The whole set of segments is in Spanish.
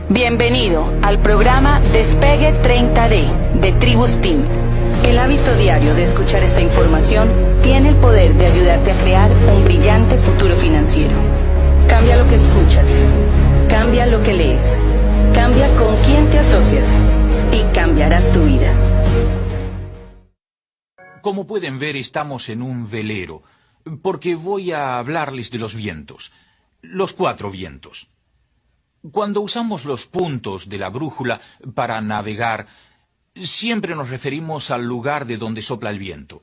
Bienvenido al programa Despegue 30D de Tribus Team. El hábito diario de escuchar esta información tiene el poder de ayudarte a crear un brillante futuro financiero. Cambia lo que escuchas, cambia lo que lees, cambia con quién te asocias y cambiarás tu vida. Como pueden ver, estamos en un velero, porque voy a hablarles de los vientos, los 4 vientos. Cuando usamos los puntos de la brújula para navegar, siempre nos referimos al lugar de donde sopla el viento.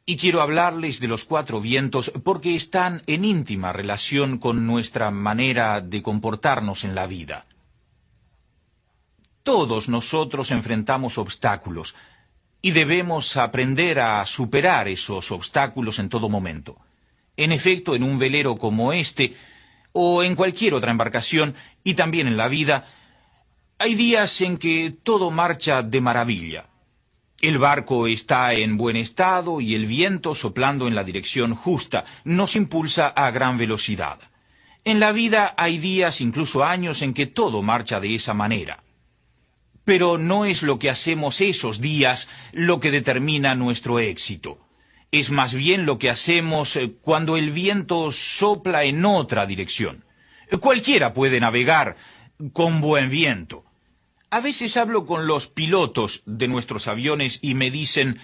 Y quiero hablarles de los 4 vientos porque están en íntima relación con nuestra manera de comportarnos en la vida. Todos nosotros enfrentamos obstáculos y debemos aprender a superar esos obstáculos en todo momento. En efecto, en un velero como este, o en cualquier otra embarcación, y también en la vida, hay días en que todo marcha de maravilla. El barco está en buen estado y el viento, soplando en la dirección justa, nos impulsa a gran velocidad. En la vida hay días, incluso años, en que todo marcha de esa manera. Pero no es lo que hacemos esos días lo que determina nuestro éxito. Es más bien lo que hacemos cuando el viento sopla en otra dirección. Cualquiera puede navegar con buen viento. A veces hablo con los pilotos de nuestros aviones y me dicen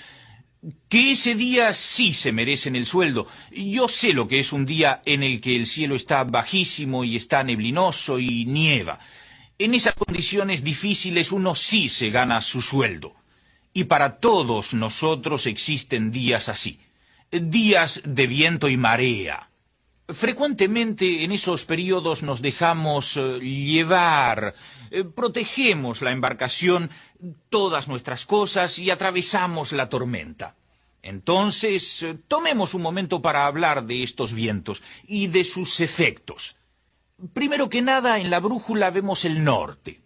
que ese día sí se merecen el sueldo. Yo sé lo que es un día en el que el cielo está bajísimo y está neblinoso y nieva. En esas condiciones difíciles uno sí se gana su sueldo. Y para todos nosotros existen días así, días de viento y marea. Frecuentemente en esos periodos nos dejamos llevar, protegemos la embarcación, todas nuestras cosas y atravesamos la tormenta. Entonces, tomemos un momento para hablar de estos vientos y de sus efectos. Primero que nada, en la brújula vemos el norte.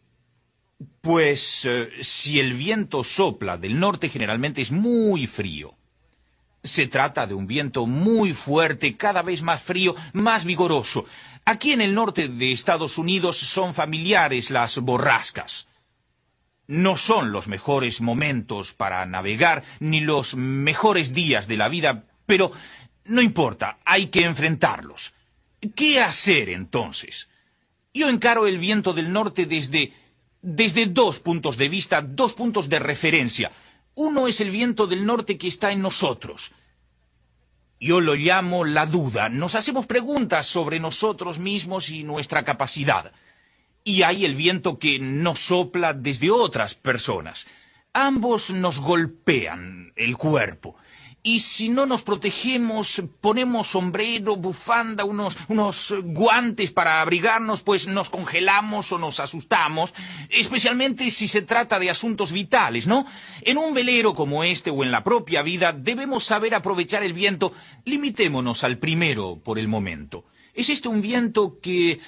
Pues si el viento sopla del norte, generalmente es muy frío. Se trata de un viento muy fuerte, cada vez más frío, más vigoroso. Aquí en el norte de Estados Unidos son familiares las borrascas. No son los mejores momentos para navegar, ni los mejores días de la vida, pero no importa, hay que enfrentarlos. ¿Qué hacer entonces? Yo encaro el viento del norte desde 2 puntos de vista, 2 puntos de referencia. Uno es el viento del norte que está en nosotros. Yo lo llamo la duda. Nos hacemos preguntas sobre nosotros mismos y nuestra capacidad. Y hay el viento que nos sopla desde otras personas. Ambos nos golpean el cuerpo. Y si no nos protegemos, ponemos sombrero, bufanda, unos guantes para abrigarnos, pues nos congelamos o nos asustamos, especialmente si se trata de asuntos vitales, ¿no? En un velero como este o en la propia vida debemos saber aprovechar el viento. Limitémonos al primero por el momento. Es este un viento que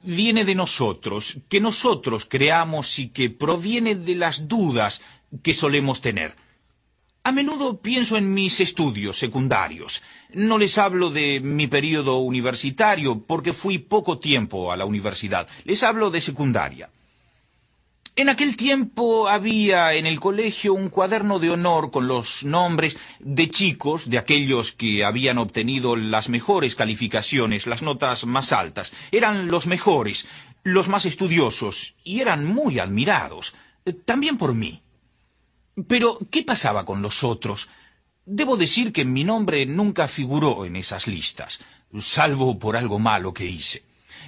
viene de nosotros, que nosotros creamos y que proviene de las dudas que solemos tener. A menudo pienso en mis estudios secundarios. No les hablo de mi período universitario porque fui poco tiempo a la universidad. Les hablo de secundaria. En aquel tiempo había en el colegio un cuaderno de honor con los nombres de chicos, de aquellos que habían obtenido las mejores calificaciones, las notas más altas. Eran los mejores, los más estudiosos y eran muy admirados, también por mí. Pero, ¿qué pasaba con los otros? Debo decir que mi nombre nunca figuró en esas listas, salvo por algo malo que hice.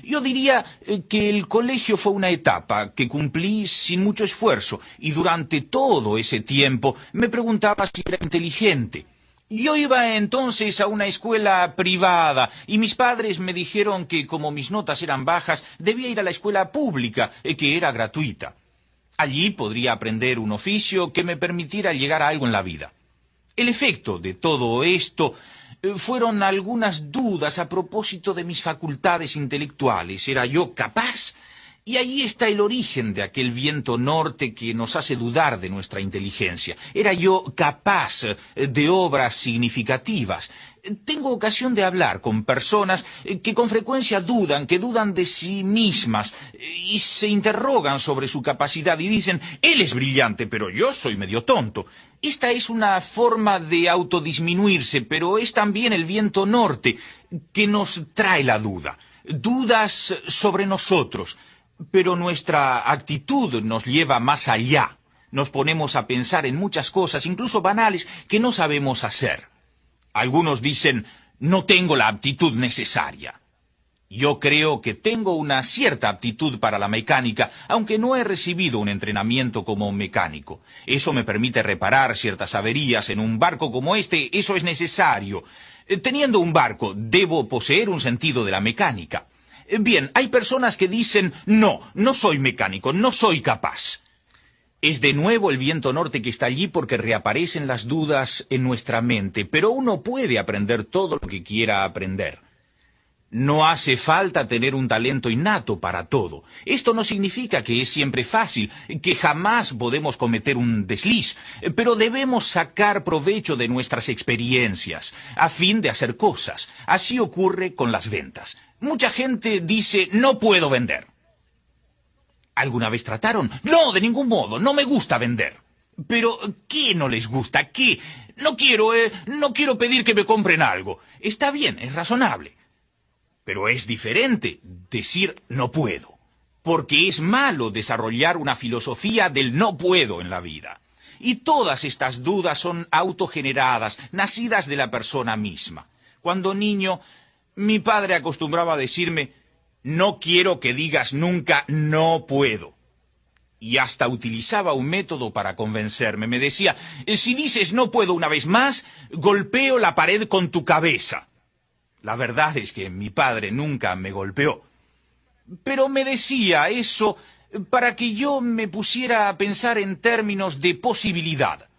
Yo diría que el colegio fue una etapa que cumplí sin mucho esfuerzo, y durante todo ese tiempo me preguntaba si era inteligente. Yo iba entonces a una escuela privada, y mis padres me dijeron que como mis notas eran bajas, debía ir a la escuela pública, que era gratuita. Allí podría aprender un oficio que me permitiera llegar a algo en la vida. El efecto de todo esto fueron algunas dudas a propósito de mis facultades intelectuales. ¿Era yo capaz? Y ahí está el origen de aquel viento norte que nos hace dudar de nuestra inteligencia. ¿Era yo capaz de obras significativas? Tengo ocasión de hablar con personas que con frecuencia dudan, que dudan de sí mismas y se interrogan sobre su capacidad y dicen, él es brillante, pero yo soy medio tonto. Esta es una forma de autodisminuirse, pero es también el viento norte que nos trae la duda. Dudas sobre nosotros. Pero nuestra actitud nos lleva más allá. Nos ponemos a pensar en muchas cosas, incluso banales, que no sabemos hacer. Algunos dicen, no tengo la aptitud necesaria. Yo creo que tengo una cierta aptitud para la mecánica, aunque no he recibido un entrenamiento como mecánico. Eso me permite reparar ciertas averías en un barco como este, eso es necesario. Teniendo un barco, debo poseer un sentido de la mecánica. Bien, hay personas que dicen, no soy mecánico, no soy capaz. Es de nuevo el viento norte que está allí porque reaparecen las dudas en nuestra mente, pero uno puede aprender todo lo que quiera aprender. No hace falta tener un talento innato para todo. Esto no significa que es siempre fácil, que jamás podemos cometer un desliz, pero debemos sacar provecho de nuestras experiencias a fin de hacer cosas. Así ocurre con las ventas. Mucha gente dice, no puedo vender. ¿Alguna vez trataron? No, de ningún modo, no me gusta vender. Pero, ¿qué no les gusta? ¿Qué? No quiero pedir que me compren algo. Está bien, es razonable. Pero es diferente decir no puedo, porque es malo desarrollar una filosofía del no puedo en la vida. Y todas estas dudas son autogeneradas, nacidas de la persona misma. Cuando niño, mi padre acostumbraba a decirme, no quiero que digas nunca no puedo. Y hasta utilizaba un método para convencerme. Me decía, si dices no puedo una vez más, golpeo la pared con tu cabeza. La verdad es que mi padre nunca me golpeó. Pero me decía eso para que yo me pusiera a pensar en términos de posibilidad.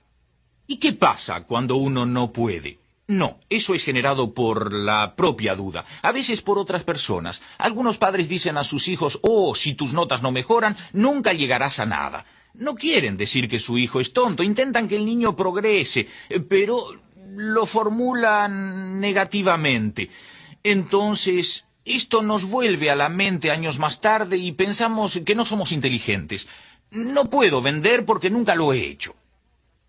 ¿Y qué pasa cuando uno no puede? No, eso es generado por la propia duda, a veces por otras personas. Algunos padres dicen a sus hijos, si tus notas no mejoran, nunca llegarás a nada. No quieren decir que su hijo es tonto, intentan que el niño progrese, pero lo formulan negativamente. Entonces, esto nos vuelve a la mente años más tarde y pensamos que no somos inteligentes. No puedo vender porque nunca lo he hecho.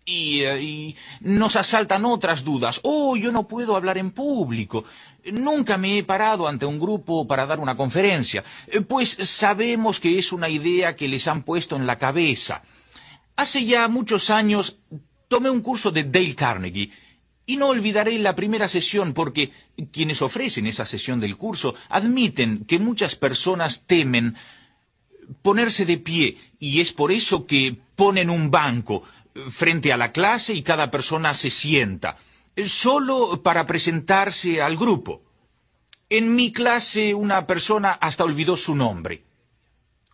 Y nos asaltan otras dudas. Yo no puedo hablar en público. Nunca me he parado ante un grupo para dar una conferencia. Pues sabemos que es una idea que les han puesto en la cabeza. Hace ya muchos años tomé un curso de Dale Carnegie. Y no olvidaré la primera sesión porque quienes ofrecen esa sesión del curso admiten que muchas personas temen ponerse de pie y es por eso que ponen un banco frente a la clase y cada persona se sienta, solo para presentarse al grupo. En mi clase una persona hasta olvidó su nombre.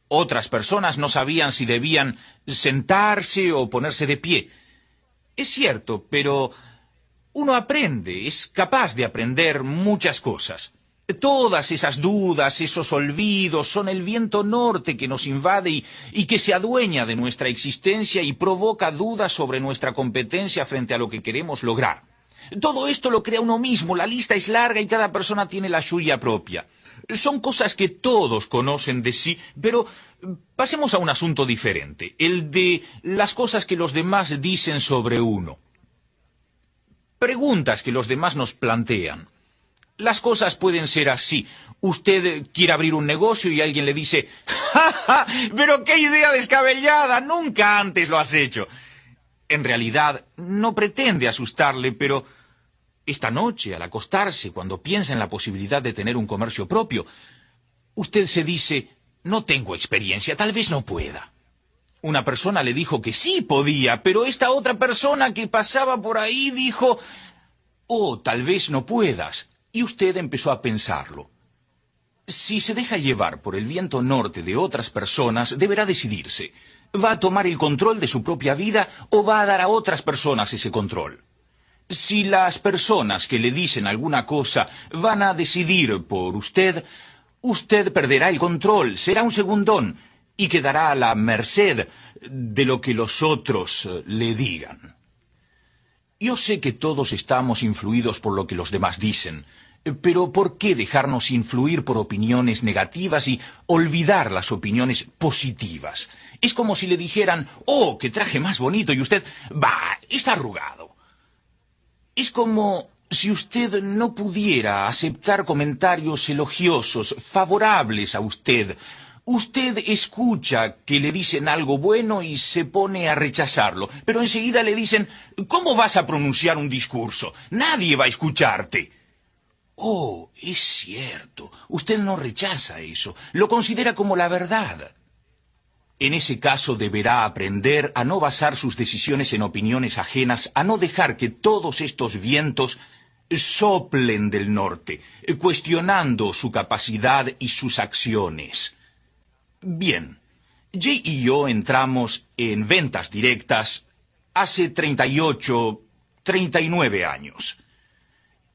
Otras personas no sabían si debían sentarse o ponerse de pie. Es cierto, pero uno aprende, es capaz de aprender muchas cosas. Todas esas dudas, esos olvidos, son el viento norte que nos invade y que se adueña de nuestra existencia y provoca dudas sobre nuestra competencia frente a lo que queremos lograr. Todo esto lo crea uno mismo, la lista es larga y cada persona tiene la suya propia. Son cosas que todos conocen de sí, pero pasemos a un asunto diferente, el de las cosas que los demás dicen sobre uno. Preguntas que los demás nos plantean. Las cosas pueden ser así. Usted quiere abrir un negocio y alguien le dice, ¡ja, ja! ¡Pero qué idea descabellada! Nunca antes lo has hecho. En realidad, no pretende asustarle, pero esta noche, al acostarse, cuando piensa en la posibilidad de tener un comercio propio, usted se dice, no tengo experiencia, tal vez no pueda. Una persona le dijo que sí podía, pero esta otra persona que pasaba por ahí dijo, tal vez no puedas. Y usted empezó a pensarlo. Si se deja llevar por el viento norte de otras personas, deberá decidirse. ¿Va a tomar el control de su propia vida o va a dar a otras personas ese control? Si las personas que le dicen alguna cosa van a decidir por usted, usted perderá el control, será un segundón y quedará a la merced de lo que los otros le digan. Yo sé que todos estamos influidos por lo que los demás dicen, pero ¿por qué dejarnos influir por opiniones negativas y olvidar las opiniones positivas? Es como si le dijeran, oh, qué traje más bonito, y usted, bah, está arrugado. Es como si usted no pudiera aceptar comentarios elogiosos, favorables a usted. Usted escucha que le dicen algo bueno y se pone a rechazarlo, pero enseguida le dicen, ¿cómo vas a pronunciar un discurso? Nadie va a escucharte. Oh, es cierto, usted no rechaza eso, lo considera como la verdad. En ese caso deberá aprender a no basar sus decisiones en opiniones ajenas, a no dejar que todos estos vientos soplen del norte, cuestionando su capacidad y sus acciones. Bien, Jay y yo entramos en ventas directas hace 39 años.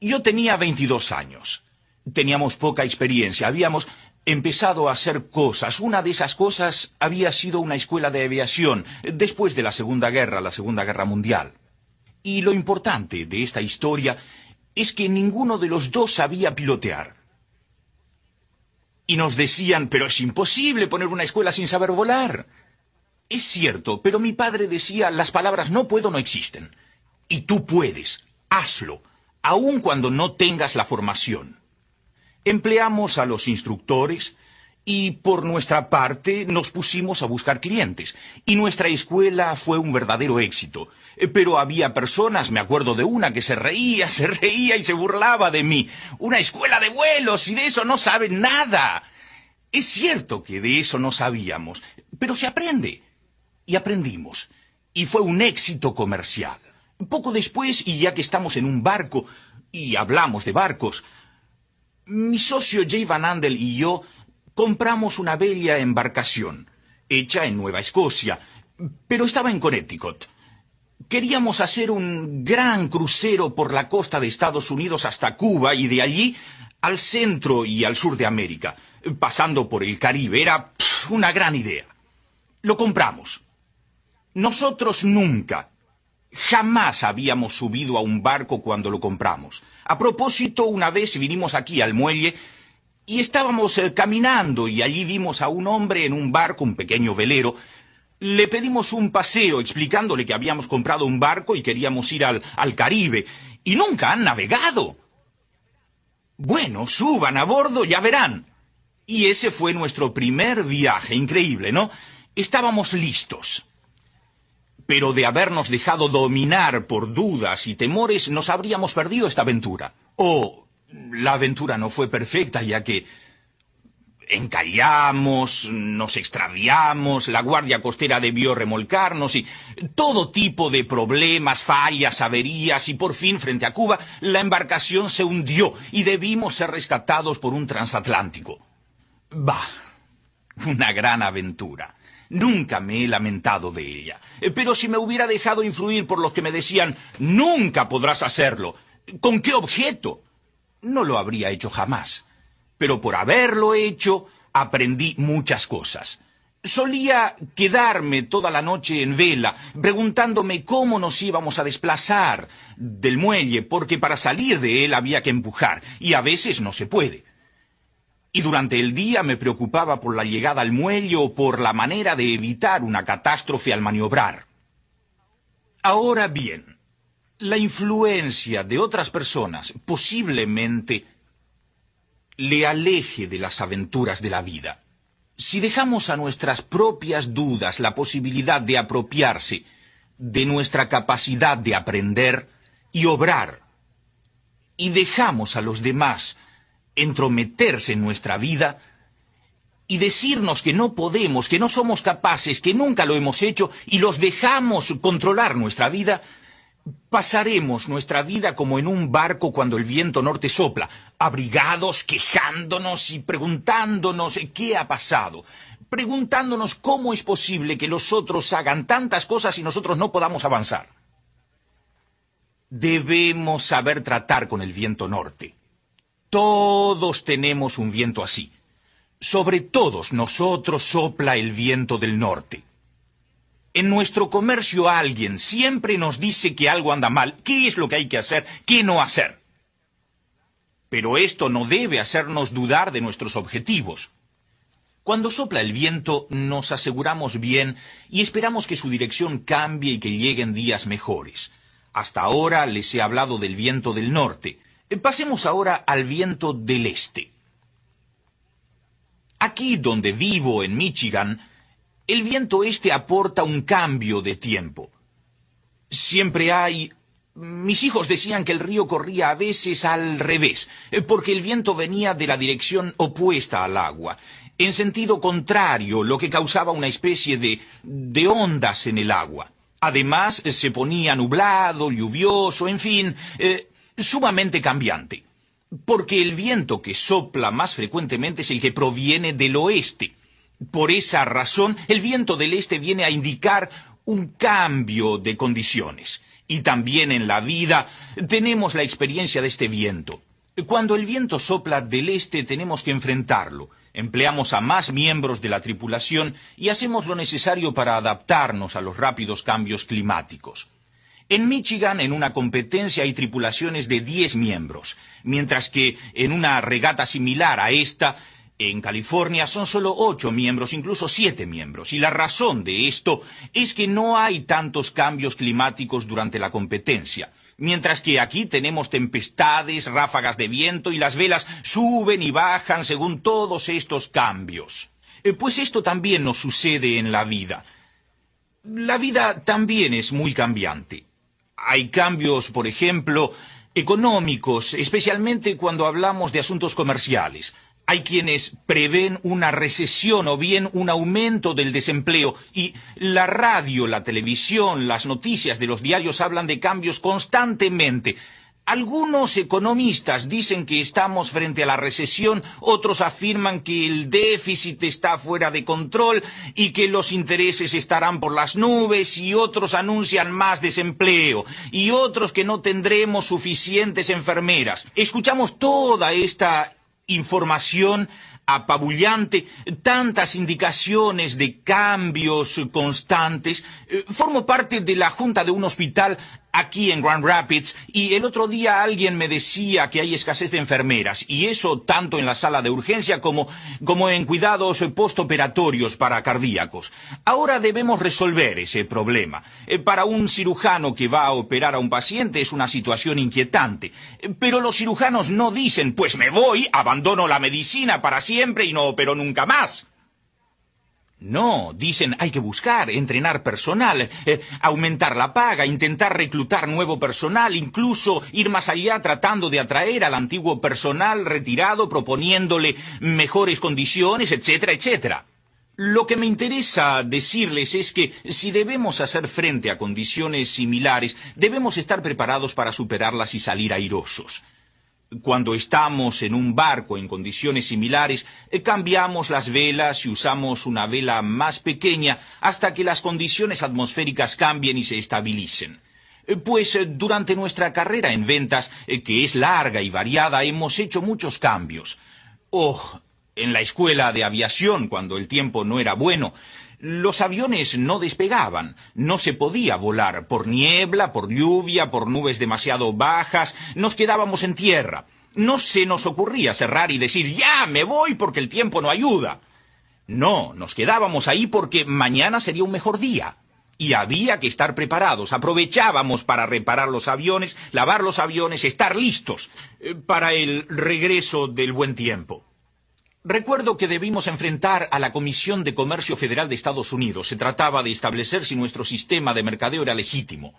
Yo tenía 22 años. Teníamos poca experiencia, habíamos empezado a hacer cosas. Una de esas cosas había sido una escuela de aviación después de la Segunda Guerra Mundial. Y lo importante de esta historia es que ninguno de los dos sabía pilotear. Y nos decían, pero es imposible poner una escuela sin saber volar. Es cierto, pero mi padre decía, las palabras no puedo no existen. Y tú puedes, hazlo, aun cuando no tengas la formación. Empleamos a los instructores y por nuestra parte nos pusimos a buscar clientes. Y nuestra escuela fue un verdadero éxito. Pero había personas, me acuerdo de una que se reía y se burlaba de mí. Una escuela de vuelos y de eso no saben nada. Es cierto que de eso no sabíamos, pero se aprende. Y aprendimos. Y fue un éxito comercial. Poco después, y ya que estamos en un barco, y hablamos de barcos, mi socio Jay Van Andel y yo compramos una bella embarcación, hecha en Nueva Escocia, pero estaba en Connecticut. Queríamos hacer un gran crucero por la costa de Estados Unidos hasta Cuba y de allí al centro y al sur de América, pasando por el Caribe. Era una gran idea. Lo compramos. Nosotros nunca, jamás habíamos subido a un barco cuando lo compramos. A propósito, una vez vinimos aquí al muelle y estábamos caminando y allí vimos a un hombre en un barco, un pequeño velero. Le pedimos un paseo explicándole que habíamos comprado un barco y queríamos ir al Caribe. Y nunca han navegado. Bueno, suban a bordo, ya verán. Y ese fue nuestro primer viaje. Increíble, ¿no? Estábamos listos. Pero de habernos dejado dominar por dudas y temores, nos habríamos perdido esta aventura. La aventura no fue perfecta, ya que encallamos, nos extraviamos, la guardia costera debió remolcarnos y todo tipo de problemas, fallas, averías y por fin, frente a Cuba, la embarcación se hundió y debimos ser rescatados por un transatlántico. Bah, una gran aventura. Nunca me he lamentado de ella. Pero si me hubiera dejado influir por los que me decían, nunca podrás hacerlo, ¿con qué objeto? No lo habría hecho jamás. Pero por haberlo hecho, aprendí muchas cosas. Solía quedarme toda la noche en vela, preguntándome cómo nos íbamos a desplazar del muelle, porque para salir de él había que empujar, y a veces no se puede. Y durante el día me preocupaba por la llegada al muelle o por la manera de evitar una catástrofe al maniobrar. Ahora bien, la influencia de otras personas posiblemente le aleje de las aventuras de la vida. Si dejamos a nuestras propias dudas la posibilidad de apropiarse de nuestra capacidad de aprender y obrar, y dejamos a los demás entrometerse en nuestra vida y decirnos que no podemos, que no somos capaces, que nunca lo hemos hecho, y los dejamos controlar nuestra vida, pasaremos nuestra vida como en un barco cuando el viento norte sopla, abrigados, quejándonos y preguntándonos qué ha pasado, preguntándonos cómo es posible que los otros hagan tantas cosas y nosotros no podamos avanzar. Debemos saber tratar con el viento norte. Todos tenemos un viento así. Sobre todos nosotros sopla el viento del norte. En nuestro comercio alguien siempre nos dice que algo anda mal, qué es lo que hay que hacer, qué no hacer. Pero esto no debe hacernos dudar de nuestros objetivos. Cuando sopla el viento nos aseguramos bien y esperamos que su dirección cambie y que lleguen días mejores. Hasta ahora les he hablado del viento del norte. Pasemos ahora al viento del este. Aquí donde vivo, en Michigan, el viento este aporta un cambio de tiempo. Siempre hay... Mis hijos decían que el río corría a veces al revés, porque el viento venía de la dirección opuesta al agua, en sentido contrario, lo que causaba una especie de ondas en el agua. Además, se ponía nublado, lluvioso, en fin, sumamente cambiante. Porque el viento que sopla más frecuentemente es el que proviene del oeste. Por esa razón, el viento del este viene a indicar un cambio de condiciones. Y también en la vida tenemos la experiencia de este viento. Cuando el viento sopla del este tenemos que enfrentarlo. Empleamos a más miembros de la tripulación y hacemos lo necesario para adaptarnos a los rápidos cambios climáticos. En Michigan, en una competencia, hay tripulaciones de 10 miembros, mientras que en una regata similar a esta, en California, son solo 8 miembros, incluso 7 miembros. Y la razón de esto es que no hay tantos cambios climáticos durante la competencia. Mientras que aquí tenemos tempestades, ráfagas de viento y las velas suben y bajan según todos estos cambios. Pues esto también nos sucede en la vida. La vida también es muy cambiante. Hay cambios, por ejemplo, económicos, especialmente cuando hablamos de asuntos comerciales. Hay quienes prevén una recesión o bien un aumento del desempleo y la radio, la televisión, las noticias de los diarios hablan de cambios constantemente. Algunos economistas dicen que estamos frente a la recesión, otros afirman que el déficit está fuera de control y que los intereses estarán por las nubes y otros anuncian más desempleo y otros que no tendremos suficientes enfermeras. Escuchamos toda esta información apabullante, tantas indicaciones de cambios constantes. Formo parte de la junta de un hospital aquí en Grand Rapids y el otro día alguien me decía que hay escasez de enfermeras y eso tanto en la sala de urgencia como en cuidados postoperatorios para cardíacos. Ahora debemos resolver ese problema. Para un cirujano que va a operar a un paciente es una situación inquietante, pero los cirujanos no dicen pues me voy, abandono la medicina para siempre y no opero nunca más. No, dicen hay que buscar, entrenar personal, aumentar la paga, intentar reclutar nuevo personal, incluso ir más allá tratando de atraer al antiguo personal retirado, proponiéndole mejores condiciones, etcétera, etcétera. Lo que me interesa decirles es que si debemos hacer frente a condiciones similares, debemos estar preparados para superarlas y salir airosos. Cuando estamos en un barco en condiciones similares, cambiamos las velas y usamos una vela más pequeña hasta que las condiciones atmosféricas cambien y se estabilicen. Pues durante nuestra carrera en ventas, que es larga y variada, hemos hecho muchos cambios. En la escuela de aviación, cuando el tiempo no era bueno, los aviones no despegaban, no se podía volar por niebla, por lluvia, por nubes demasiado bajas, nos quedábamos en tierra. No se nos ocurría cerrar y decir, ya, me voy porque el tiempo no ayuda. No, nos quedábamos ahí porque mañana sería un mejor día. Y había que estar preparados, aprovechábamos para reparar los aviones, lavar los aviones, estar listos para el regreso del buen tiempo. Recuerdo que debimos enfrentar a la Comisión de Comercio Federal de Estados Unidos. Se trataba de establecer si nuestro sistema de mercadeo era legítimo.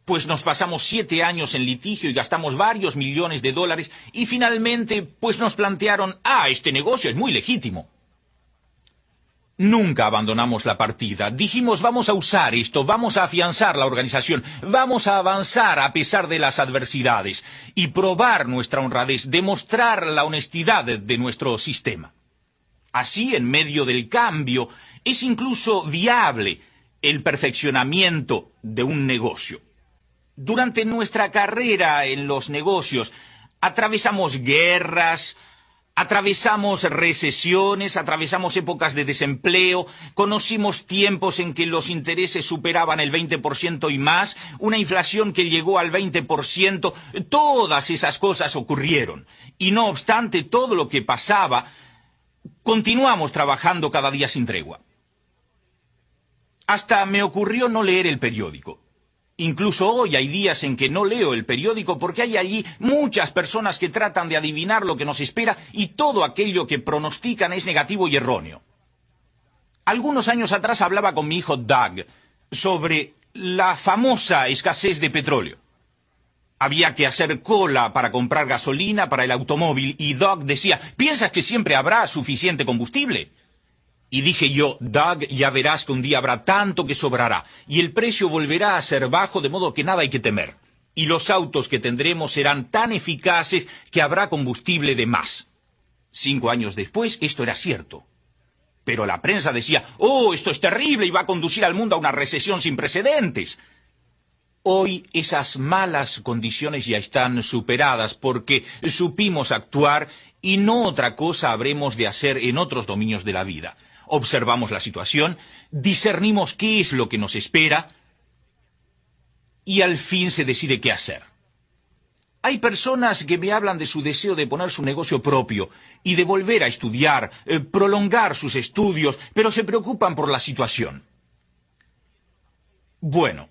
Pues nos pasamos 7 años en litigio y gastamos varios millones de dólares y finalmente pues nos plantearon, este negocio es muy legítimo. Nunca abandonamos la partida. Dijimos, vamos a usar esto, vamos a afianzar la organización, vamos a avanzar a pesar de las adversidades y probar nuestra honradez, demostrar la honestidad de nuestro sistema. Así, en medio del cambio, es incluso viable el perfeccionamiento de un negocio. Durante nuestra carrera en los negocios, atravesamos guerras, Atravesamos recesiones, atravesamos épocas de desempleo, conocimos tiempos en que los intereses superaban el 20% y más, una inflación que llegó al 20%, todas esas cosas ocurrieron. Y no obstante todo lo que pasaba, continuamos trabajando cada día sin tregua. Hasta me ocurrió no leer el periódico. Incluso hoy hay días en que no leo el periódico porque hay allí muchas personas que tratan de adivinar lo que nos espera y todo aquello que pronostican es negativo y erróneo. Algunos años atrás hablaba con mi hijo Doug sobre la famosa escasez de petróleo. Había que hacer cola para comprar gasolina para el automóvil y Doug decía, ¿piensas que siempre habrá suficiente combustible? Y dije yo, Doug, ya verás que un día habrá tanto que sobrará, y el precio volverá a ser bajo, de modo que nada hay que temer. Y los autos que tendremos serán tan eficaces que habrá combustible de más. 5 años después, esto era cierto. Pero la prensa decía, oh, esto es terrible y va a conducir al mundo a una recesión sin precedentes. Hoy esas malas condiciones ya están superadas porque supimos actuar y no otra cosa habremos de hacer en otros dominios de la vida. Observamos la situación, discernimos qué es lo que nos espera y al fin se decide qué hacer. Hay personas que me hablan de su deseo de poner su negocio propio y de volver a estudiar, prolongar sus estudios, pero se preocupan por la situación. Bueno,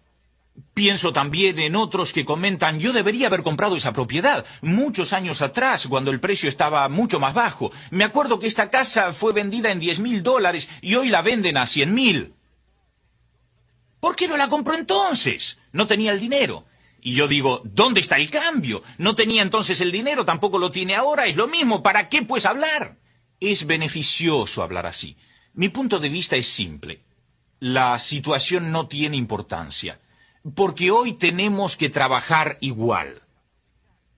pienso también en otros que comentan, yo debería haber comprado esa propiedad muchos años atrás, cuando el precio estaba mucho más bajo. Me acuerdo que esta casa fue vendida en $10,000 y hoy la venden a 100,000. ¿Por qué no la compró entonces? No tenía el dinero. Y yo digo, ¿dónde está el cambio? No tenía entonces el dinero, tampoco lo tiene ahora, es lo mismo. ¿Para qué pues hablar? Es beneficioso hablar así. Mi punto de vista es simple. La situación no tiene importancia. Porque hoy tenemos que trabajar igual.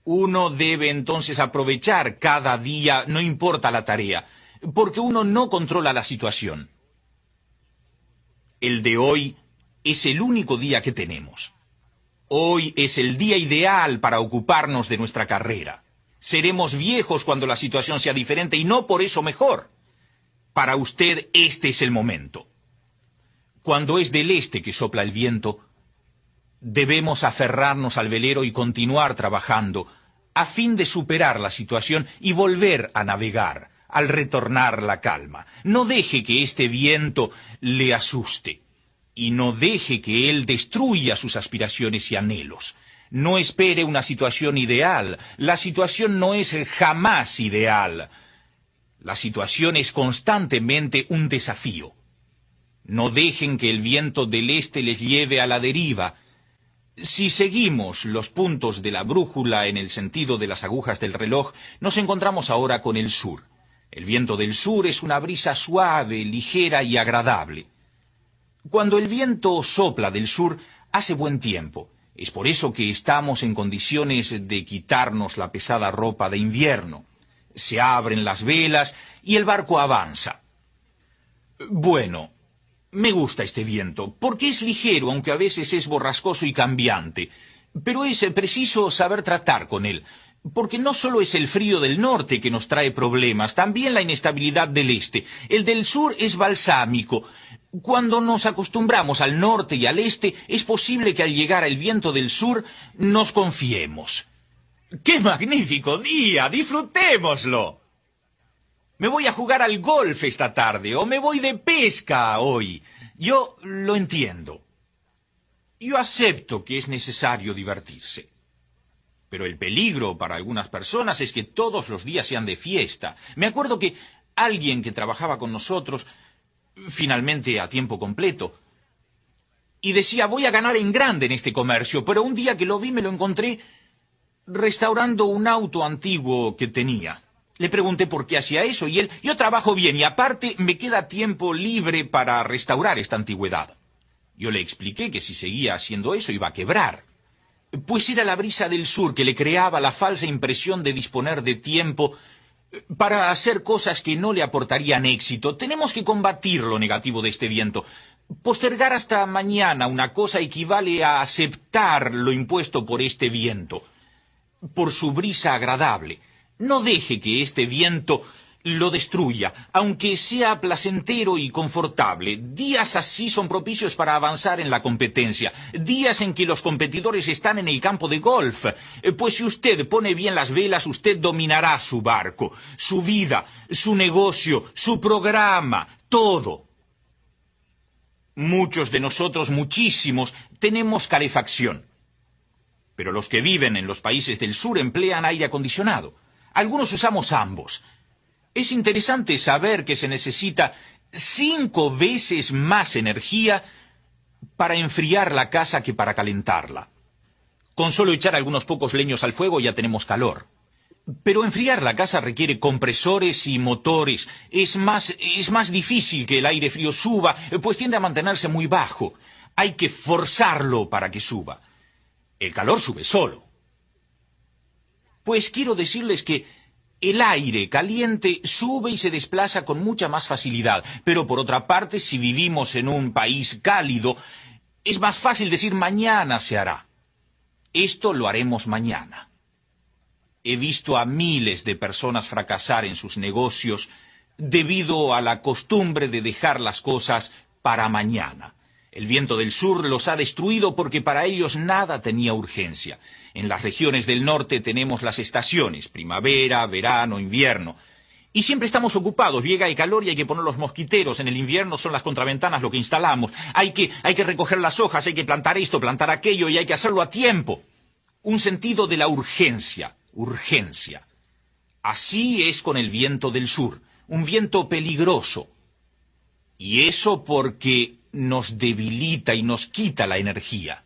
Uno debe entonces aprovechar cada día, no importa la tarea, porque uno no controla la situación. El de hoy es el único día que tenemos. Hoy es el día ideal para ocuparnos de nuestra carrera. Seremos viejos cuando la situación sea diferente y no por eso mejor. Para usted este es el momento. Cuando es del este que sopla el viento, debemos aferrarnos al velero y continuar trabajando a fin de superar la situación y volver a navegar al retornar la calma. No deje que este viento le asuste y no deje que él destruya sus aspiraciones y anhelos. No espere una situación ideal. La situación no es jamás ideal. La situación es constantemente un desafío. No dejen que el viento del este les lleve a la deriva. Si seguimos los puntos de la brújula en el sentido de las agujas del reloj, nos encontramos ahora con el sur. El viento del sur es una brisa suave, ligera y agradable. Cuando el viento sopla del sur, hace buen tiempo. Es por eso que estamos en condiciones de quitarnos la pesada ropa de invierno. Se abren las velas y el barco avanza. Bueno, me gusta este viento, porque es ligero, aunque a veces es borrascoso y cambiante. Pero es preciso saber tratar con él, porque no solo es el frío del norte que nos trae problemas, también la inestabilidad del este. El del sur es balsámico. Cuando nos acostumbramos al norte y al este, es posible que al llegar al viento del sur nos confiemos. ¡Qué magnífico día! ¡Disfrutémoslo! Me voy a jugar al golf esta tarde, o me voy de pesca hoy. Yo lo entiendo. Yo acepto que es necesario divertirse. Pero el peligro para algunas personas es que todos los días sean de fiesta. Me acuerdo que alguien que trabajaba con nosotros, finalmente a tiempo completo, y decía, voy a ganar en grande en este comercio, pero un día que lo vi me lo encontré restaurando un auto antiguo que tenía. Le pregunté por qué hacía eso y él, yo trabajo bien y aparte me queda tiempo libre para restaurar esta antigüedad. Yo le expliqué que si seguía haciendo eso iba a quebrar. Pues era la brisa del sur que le creaba la falsa impresión de disponer de tiempo para hacer cosas que no le aportarían éxito. Tenemos que combatir lo negativo de este viento. Postergar hasta mañana una cosa equivale a aceptar lo impuesto por este viento, por su brisa agradable. No deje que este viento lo destruya, aunque sea placentero y confortable. Días así son propicios para avanzar en la competencia. Días en que los competidores están en el campo de golf. Pues si usted pone bien las velas, usted dominará su barco, su vida, su negocio, su programa, todo. Muchos de nosotros, muchísimos, tenemos calefacción. Pero los que viven en los países del sur emplean aire acondicionado. Algunos usamos ambos. Es interesante saber que se necesita 5 veces más energía para enfriar la casa que para calentarla. Con solo echar algunos pocos leños al fuego ya tenemos calor. Pero enfriar la casa requiere compresores y motores. Es más difícil que el aire frío suba, pues tiende a mantenerse muy bajo. Hay que forzarlo para que suba. El calor sube solo. Pues quiero decirles que el aire caliente sube y se desplaza con mucha más facilidad. Pero por otra parte, si vivimos en un país cálido, es más fácil decir mañana se hará. Esto lo haremos mañana. He visto a miles de personas fracasar en sus negocios debido a la costumbre de dejar las cosas para mañana. El viento del sur los ha destruido porque para ellos nada tenía urgencia. En las regiones del norte tenemos las estaciones, primavera, verano, invierno. Y siempre estamos ocupados, llega el calor y hay que poner los mosquiteros. En el invierno son las contraventanas lo que instalamos. Hay que recoger las hojas, hay que plantar esto, plantar aquello y hay que hacerlo a tiempo. Un sentido de la urgencia, urgencia. Así es con el viento del sur, un viento peligroso. Y eso porque nos debilita y nos quita la energía.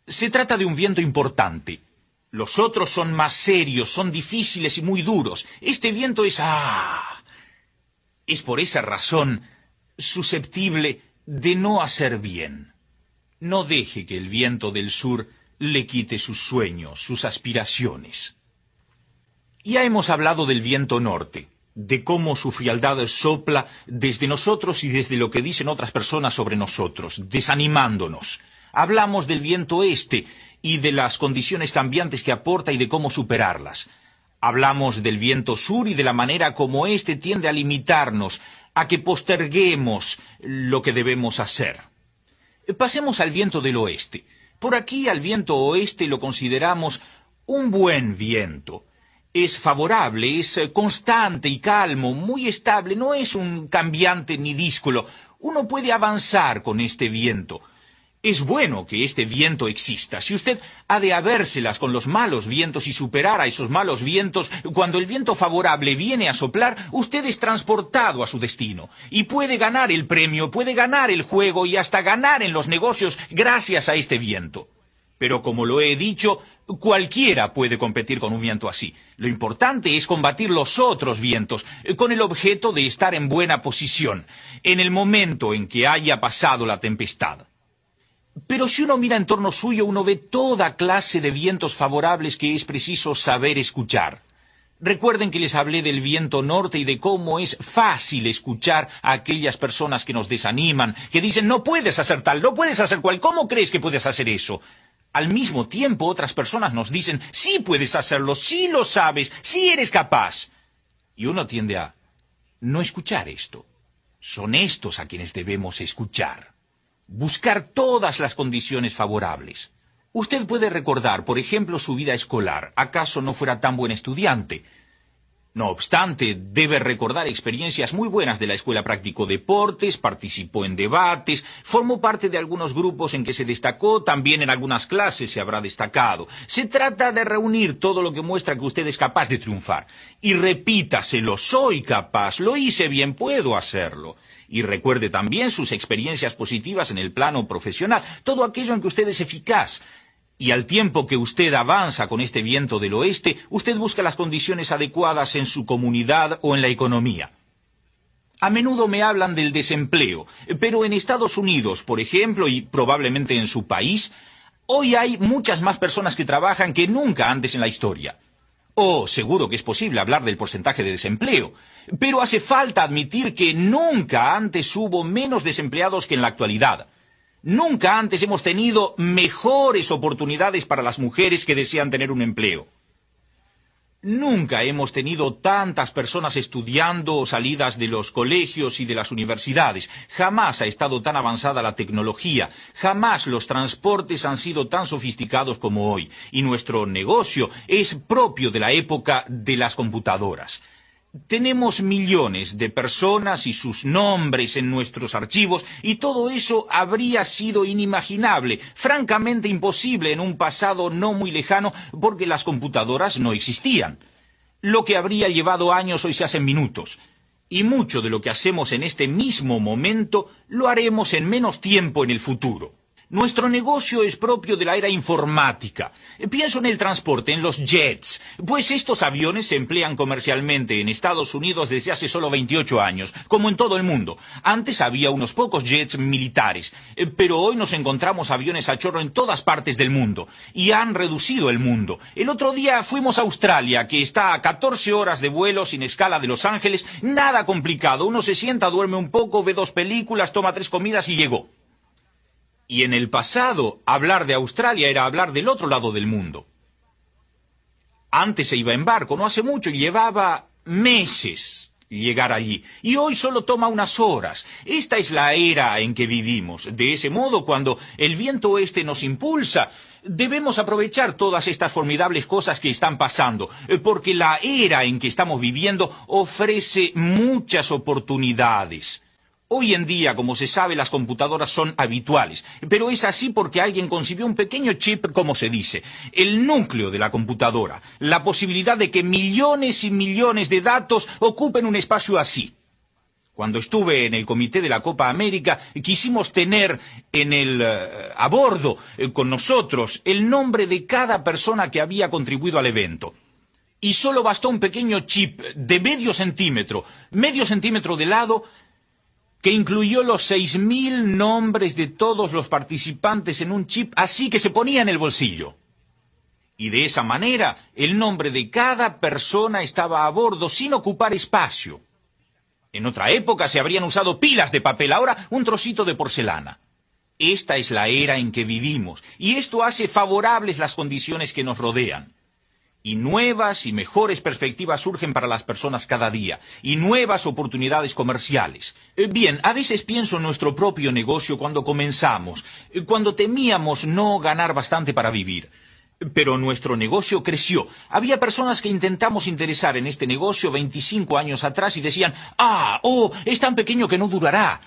Se trata de un viento importante. Los otros son más serios, son difíciles y muy duros. Este viento es por esa razón susceptible de no hacer bien. No deje que el viento del sur le quite sus sueños, sus aspiraciones. Ya hemos hablado del viento norte, de cómo su frialdad sopla desde nosotros y desde lo que dicen otras personas sobre nosotros, desanimándonos. Hablamos del viento este y de las condiciones cambiantes que aporta y de cómo superarlas. Hablamos del viento sur y de la manera como éste tiende a limitarnos, a que posterguemos lo que debemos hacer. Pasemos al viento del oeste. Por aquí al viento oeste lo consideramos un buen viento. Es favorable, es constante y calmo, muy estable, no es un cambiante ni díscolo. Uno puede avanzar con este viento. Es bueno que este viento exista. Si usted ha de habérselas con los malos vientos y superar a esos malos vientos, cuando el viento favorable viene a soplar, usted es transportado a su destino. Y puede ganar el premio, puede ganar el juego y hasta ganar en los negocios gracias a este viento. Pero como lo he dicho, cualquiera puede competir con un viento así. Lo importante es combatir los otros vientos, con el objeto de estar en buena posición, en el momento en que haya pasado la tempestad. Pero si uno mira en torno suyo, uno ve toda clase de vientos favorables que es preciso saber escuchar. Recuerden que les hablé del viento norte y de cómo es fácil escuchar a aquellas personas que nos desaniman, que dicen, no puedes hacer tal, no puedes hacer cual, ¿cómo crees que puedes hacer eso? Al mismo tiempo, otras personas nos dicen, sí puedes hacerlo, sí lo sabes, sí eres capaz. Y uno tiende a no escuchar esto. Son estos a quienes debemos escuchar. Buscar todas las condiciones favorables. Usted puede recordar, por ejemplo, su vida escolar. ¿Acaso no fuera tan buen estudiante? No obstante, debe recordar experiencias muy buenas de la escuela. Practicó deportes, participó en debates, formó parte de algunos grupos en que se destacó, también en algunas clases se habrá destacado. Se trata de reunir todo lo que muestra que usted es capaz de triunfar. Y repítaselo, soy capaz, lo hice bien, puedo hacerlo. Y recuerde también sus experiencias positivas en el plano profesional, todo aquello en que usted es eficaz. Y al tiempo que usted avanza con este viento del oeste, usted busca las condiciones adecuadas en su comunidad o en la economía. A menudo me hablan del desempleo, pero en Estados Unidos, por ejemplo, y probablemente en su país, hoy hay muchas más personas que trabajan que nunca antes en la historia. Oh, seguro que es posible hablar del porcentaje de desempleo, pero hace falta admitir que nunca antes hubo menos desempleados que en la actualidad. Nunca antes hemos tenido mejores oportunidades para las mujeres que desean tener un empleo. Nunca hemos tenido tantas personas estudiando salidas de los colegios y de las universidades. Jamás ha estado tan avanzada la tecnología. Jamás los transportes han sido tan sofisticados como hoy. Y nuestro negocio es propio de la época de las computadoras. Tenemos millones de personas y sus nombres en nuestros archivos y todo eso habría sido inimaginable, francamente imposible en un pasado no muy lejano porque las computadoras no existían. Lo que habría llevado años hoy se hace en minutos. Y mucho de lo que hacemos en este mismo momento lo haremos en menos tiempo en el futuro. Nuestro negocio es propio de la era informática. Pienso en el transporte, en los jets, pues estos aviones se emplean comercialmente en Estados Unidos desde hace solo 28 años, como en todo el mundo. Antes había unos pocos jets militares, pero hoy nos encontramos aviones a chorro en todas partes del mundo, y han reducido el mundo. El otro día fuimos a Australia, que está a 14 horas de vuelo sin escala de Los Ángeles, nada complicado. Uno se sienta, duerme un poco, ve 2 películas, toma 3 comidas y llegó. Y en el pasado, hablar de Australia era hablar del otro lado del mundo. Antes se iba en barco, no hace mucho, y llevaba meses llegar allí. Y hoy solo toma unas horas. Esta es la era en que vivimos. De ese modo, cuando el viento oeste nos impulsa, debemos aprovechar todas estas formidables cosas que están pasando, porque la era en que estamos viviendo ofrece muchas oportunidades. Hoy en día, como se sabe, las computadoras son habituales, pero es así porque alguien concibió un pequeño chip, como se dice, el núcleo de la computadora, la posibilidad de que millones y millones de datos ocupen un espacio así. Cuando estuve en el comité de la Copa América, quisimos tener a bordo con nosotros el nombre de cada persona que había contribuido al evento. Y solo bastó un pequeño chip de medio centímetro de lado, que incluyó los 6.000 nombres de todos los participantes en un chip, así que se ponía en el bolsillo. Y de esa manera, el nombre de cada persona estaba a bordo sin ocupar espacio. En otra época se habrían usado pilas de papel, ahora un trocito de porcelana. Esta es la era en que vivimos, y esto hace favorables las condiciones que nos rodean. Y nuevas y mejores perspectivas surgen para las personas cada día, y nuevas oportunidades comerciales. Bien, a veces pienso en nuestro propio negocio cuando comenzamos, cuando temíamos no ganar bastante para vivir. Pero nuestro negocio creció. Había personas que intentamos interesar en este negocio 25 años atrás y decían, es tan pequeño que no durará.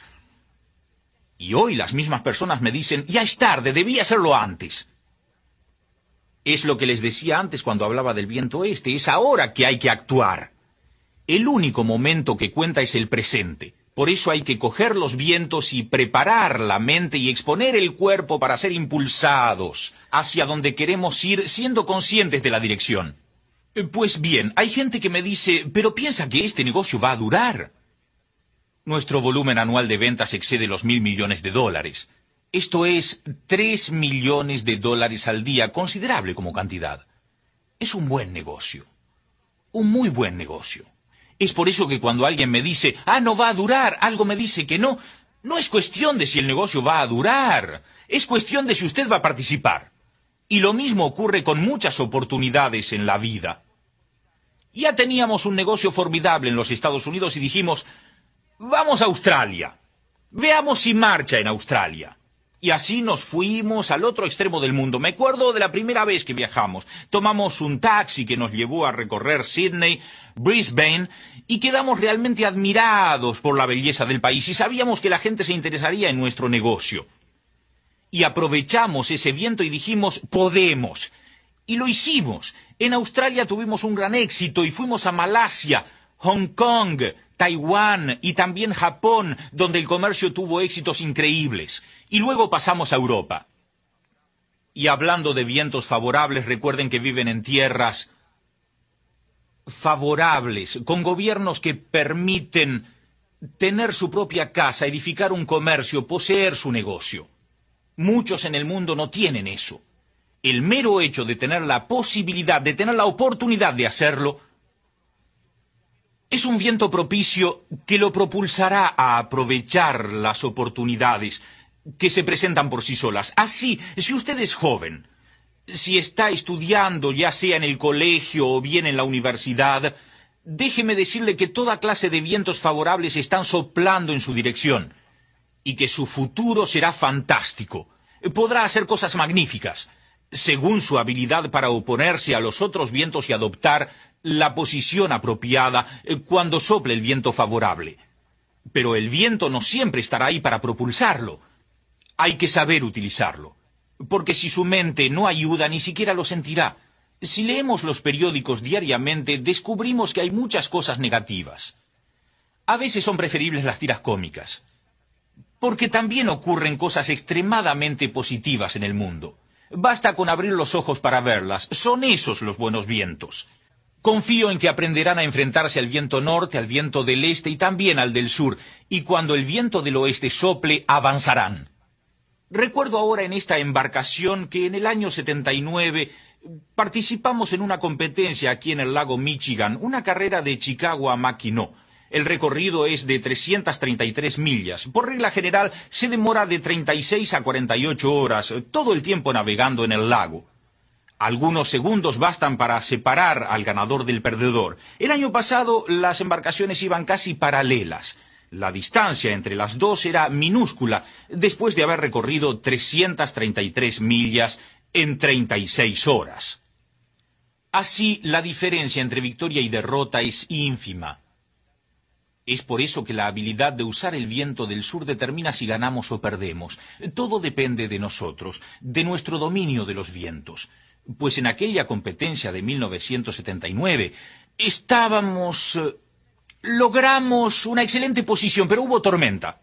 Y hoy las mismas personas me dicen, ya es tarde, debí hacerlo antes. Es lo que les decía antes cuando hablaba del viento oeste, es ahora que hay que actuar. El único momento que cuenta es el presente. Por eso hay que coger los vientos y preparar la mente y exponer el cuerpo para ser impulsados hacia donde queremos ir, siendo conscientes de la dirección. Pues bien, hay gente que me dice, pero piensa que este negocio va a durar. Nuestro volumen anual de ventas excede los $1.000 millones. Esto es $3 millones al día, considerable como cantidad. Es un buen negocio. Un muy buen negocio. Es por eso que cuando alguien me dice, no va a durar, algo me dice que no, no es cuestión de si el negocio va a durar, es cuestión de si usted va a participar. Y lo mismo ocurre con muchas oportunidades en la vida. Ya teníamos un negocio formidable en los Estados Unidos y dijimos, vamos a Australia, veamos si marcha en Australia. Y así nos fuimos al otro extremo del mundo. Me acuerdo de la primera vez que viajamos. Tomamos un taxi que nos llevó a recorrer Sydney, Brisbane, y quedamos realmente admirados por la belleza del país y sabíamos que la gente se interesaría en nuestro negocio. Y aprovechamos ese viento y dijimos, podemos. Y lo hicimos. En Australia tuvimos un gran éxito y fuimos a Malasia, Hong Kong, Taiwán y también Japón, donde el comercio tuvo éxitos increíbles. Y luego pasamos a Europa. Y hablando de vientos favorables, recuerden que viven en tierras favorables, con gobiernos que permiten tener su propia casa, edificar un comercio, poseer su negocio. Muchos en el mundo no tienen eso. El mero hecho de tener la posibilidad, de tener la oportunidad de hacerlo, es un viento propicio que lo propulsará a aprovechar las oportunidades que se presentan por sí solas. Así, si usted es joven, Si está estudiando, ya sea en el colegio o bien en la universidad, déjeme decirle que toda clase de vientos favorables están soplando en su dirección y que su futuro será fantástico. Podrá hacer cosas magníficas, según su habilidad para oponerse a los otros vientos y adoptar la posición apropiada cuando sople el viento favorable. Pero el viento no siempre estará ahí para propulsarlo. Hay que saber utilizarlo, porque si su mente no ayuda, ni siquiera lo sentirá. Si leemos los periódicos diariamente, descubrimos que hay muchas cosas negativas. A veces son preferibles las tiras cómicas, porque también ocurren cosas extremadamente positivas en el mundo. Basta con abrir los ojos para verlas. Son esos los buenos vientos. Confío en que aprenderán a enfrentarse al viento norte, al viento del este y también al del sur, y cuando el viento del oeste sople, avanzarán. Recuerdo ahora en esta embarcación que en el año 79 participamos en una competencia aquí en el lago Michigan, una carrera de Chicago a Mackinac. El recorrido es de 333 millas. Por regla general se demora de 36 a 48 horas, todo el tiempo navegando en el lago. Algunos segundos bastan para separar al ganador del perdedor. El año pasado las embarcaciones iban casi paralelas. La distancia entre las dos era minúscula, después de haber recorrido 333 millas en 36 horas. Así, la diferencia entre victoria y derrota es ínfima. Es por eso que la habilidad de usar el viento del sur determina si ganamos o perdemos. Todo depende de nosotros, de nuestro dominio de los vientos. Pues en aquella competencia de 1979 logramos una excelente posición, pero hubo tormenta.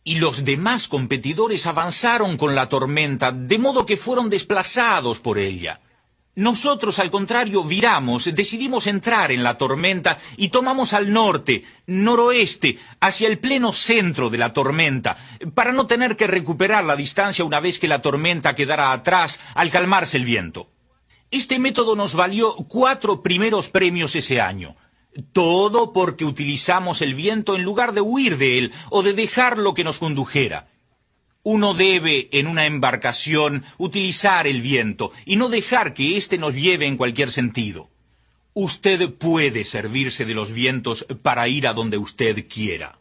Y los demás competidores avanzaron con la tormenta, de modo que fueron desplazados por ella. Nosotros, al contrario, viramos, decidimos entrar en la tormenta y tomamos al norte, noroeste, hacia el pleno centro de la tormenta, para no tener que recuperar la distancia una vez que la tormenta quedara atrás al calmarse el viento. Este método nos valió 4 primeros premios ese año. Todo porque utilizamos el viento en lugar de huir de él o de dejarlo que nos condujera. Uno debe, en una embarcación, utilizar el viento y no dejar que éste nos lleve en cualquier sentido. Usted puede servirse de los vientos para ir a donde usted quiera.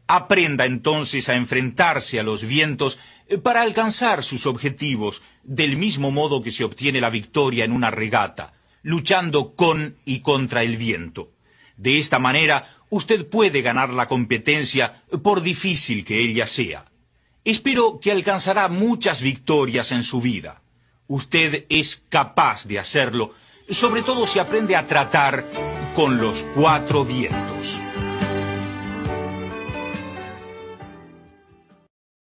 Aprenda entonces a enfrentarse a los vientos para alcanzar sus objetivos, del mismo modo que se obtiene la victoria en una regata, luchando con y contra el viento. De esta manera, usted puede ganar la competencia, por difícil que ella sea. Espero que alcanzará muchas victorias en su vida. Usted es capaz de hacerlo, sobre todo si aprende a tratar con los 4 vientos.